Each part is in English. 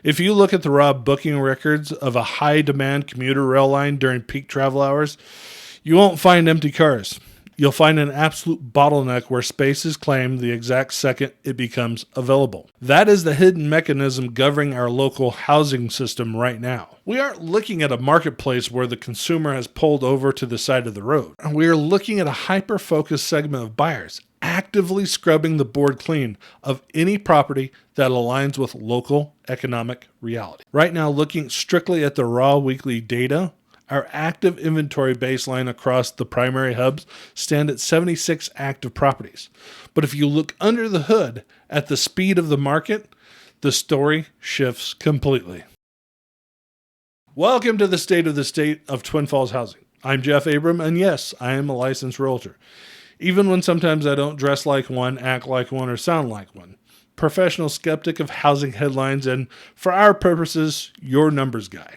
If you look at the raw booking records of a high-demand commuter rail line during peak travel hours, you won't find empty cars. You'll find an absolute bottleneck where space is claimed the exact second it becomes available. That is the hidden mechanism governing our local housing system right now. We aren't looking at a marketplace where the consumer has pulled over to the side of the road. We are looking at a hyper-focused segment of buyers actively scrubbing the board clean of any property that aligns with local economic reality. Right now, looking strictly at the raw weekly data, our active inventory baseline across the primary hubs stand at 76 active properties. But if you look under the hood at the speed of the market, the story shifts completely. Welcome to the State of Twin Falls Housing. I'm Jeff Abram, and yes, I am a licensed realtor. Even when sometimes I don't dress like one, act like one, or sound like one. Professional skeptic of housing headlines, and for our purposes, your numbers guy.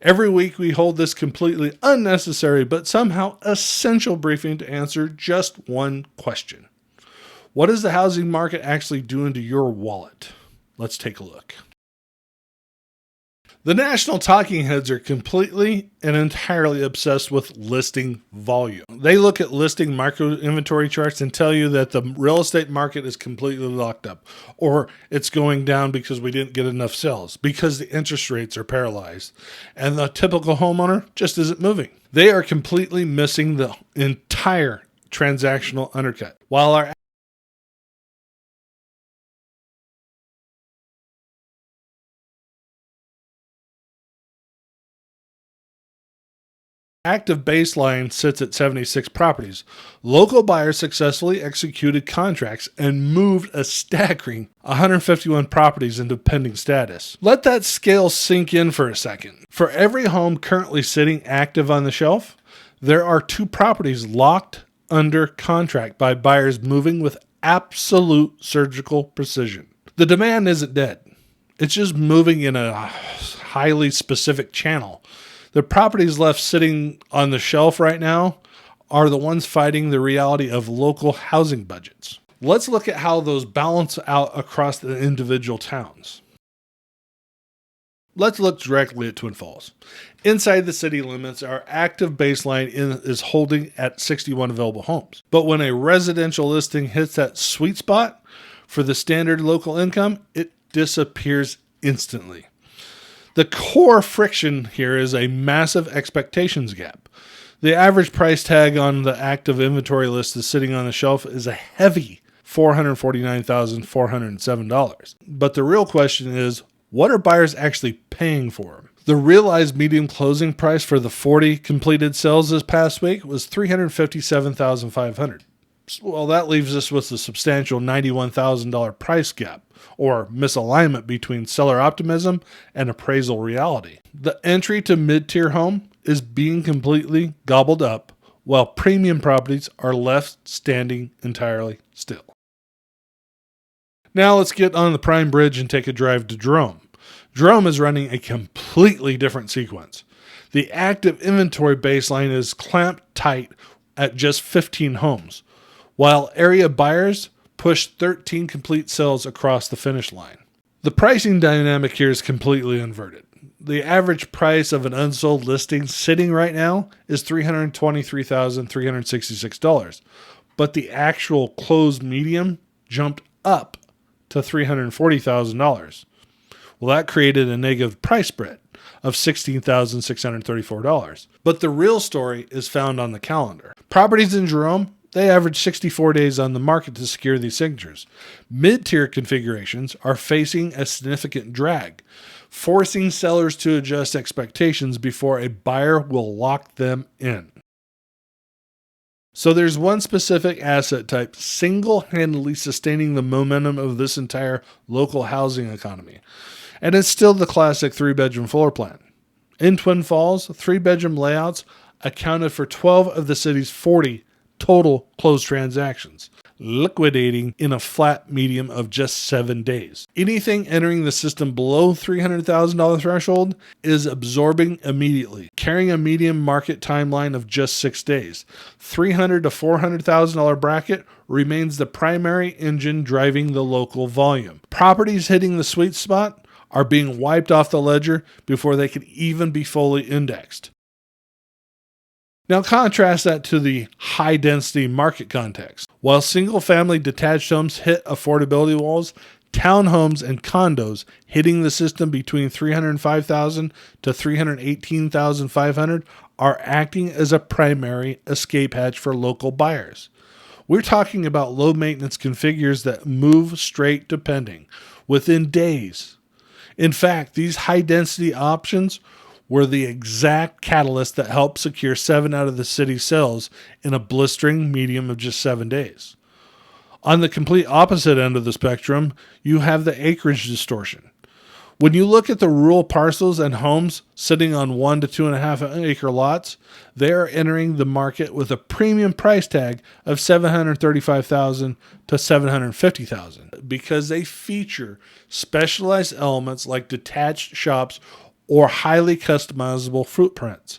Every week we hold this completely unnecessary but somehow essential briefing to answer just one question. What is the housing market actually doing to your wallet? Let's take a look. The national talking heads are completely and entirely obsessed with listing volume. They look at listing micro inventory charts and tell you that the real estate market is completely locked up, or it's going down because we didn't get enough sales, because the interest rates are paralyzed, and the typical homeowner just isn't moving. They are completely missing the entire transactional undercut. While our active baseline sits at 76 properties, local buyers successfully executed contracts and moved a staggering 151 properties into pending status. Let that scale sink in for a second. For every home currently sitting active on the shelf, there are 2 properties locked under contract by buyers moving with absolute surgical precision. The demand isn't dead. It's just moving in a highly specific channel. The properties left sitting on the shelf right now are the ones fighting the reality of local housing budgets. Let's look at how those balance out across the individual towns. Let's look directly at Twin Falls. Inside the city limits, our active baseline is holding at 61 available homes. But when a residential listing hits that sweet spot for the standard local income, it disappears instantly. The core friction here is a massive expectations gap. The average price tag on the active inventory list is sitting on the shelf is a heavy $449,407. But the real question is, what are buyers actually paying for them? The realized median closing price for the 40 completed sales this past week was $357,500. Well, that leaves us with a substantial $91,000 price gap, or misalignment between seller optimism and appraisal reality. The entry to mid-tier home is being completely gobbled up, while premium properties are left standing entirely still. Now let's get on the Prime Bridge and take a drive to Jerome. Jerome is running a completely different sequence. The active inventory baseline is clamped tight at just 15 homes, while area buyers push 13 complete sales across the finish line. The pricing dynamic here is completely inverted. The average price of an unsold listing sitting right now is $323,366, but the actual closed median jumped up to $340,000. Well, that created a negative price spread of $16,634. But the real story is found on the calendar. Properties in Jerome, they average 64 days on the market to secure these signatures. Mid-tier configurations are facing a significant drag, forcing sellers to adjust expectations before a buyer will lock them in. So there's one specific asset type single-handedly sustaining the momentum of this entire local housing economy, and it's still the classic 3-bedroom floor plan. In Twin Falls, 3-bedroom layouts accounted for 12 of the city's 40 total closed transactions, liquidating in a flat medium of just 7 days. Anything entering the system below $300,000 threshold is absorbing immediately, carrying a median market timeline of just 6 days. $300,000 to $400,000 bracket remains the primary engine driving the local volume. Properties hitting the sweet spot are being wiped off the ledger before they can even be fully indexed. Now contrast that to the high-density market context. While single-family detached homes hit affordability walls, townhomes and condos hitting the system between $305,000 to $318,500 are acting as a primary escape hatch for local buyers. We're talking about low-maintenance configures that move straight to pending within days. In fact, these high-density options were the exact catalyst that helped secure 7 out of the city's sales in a blistering medium of just 7 days. On the complete opposite end of the spectrum, you have the acreage distortion. When you look at the rural parcels and homes sitting on 1 to 2.5 acre lots, they are entering the market with a premium price tag of $735,000 to $750,000 because they feature specialized elements like detached shops or highly customizable footprints.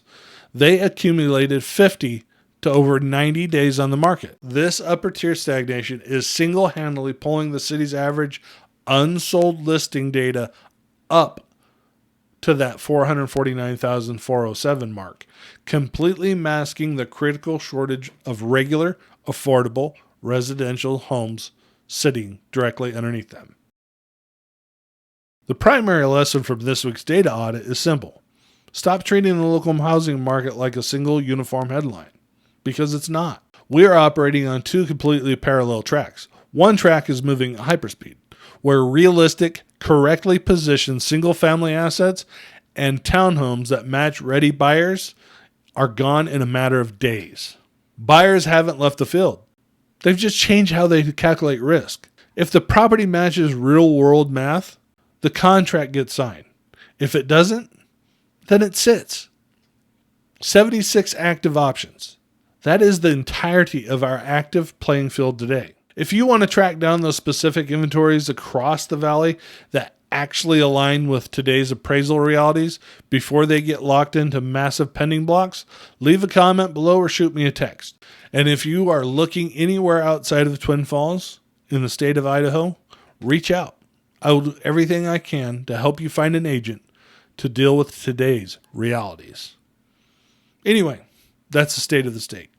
They accumulated 50 to over 90 days on the market. This upper tier stagnation is single-handedly pulling the city's average unsold listing data up to that 449,407 mark, completely masking the critical shortage of regular, affordable residential homes sitting directly underneath them. The primary lesson from this week's data audit is simple. Stop treating the local housing market like a single uniform headline, because it's not. We are operating on 2 completely parallel tracks. One track is moving at hyperspeed, where realistic, correctly positioned single-family assets and townhomes that match ready buyers are gone in a matter of days. Buyers haven't left the field. They've just changed how they calculate risk. If the property matches real-world math, the contract gets signed. If it doesn't, then it sits. 76 active options. That is the entirety of our active playing field today. If you want to track down those specific inventories across the valley that actually align with today's appraisal realities before they get locked into massive pending blocks, leave a comment below or shoot me a text. And if you are looking anywhere outside of the Twin Falls in the state of Idaho, reach out. I will do everything I can to help you find an agent to deal with today's realities. Anyway, that's the state of the state.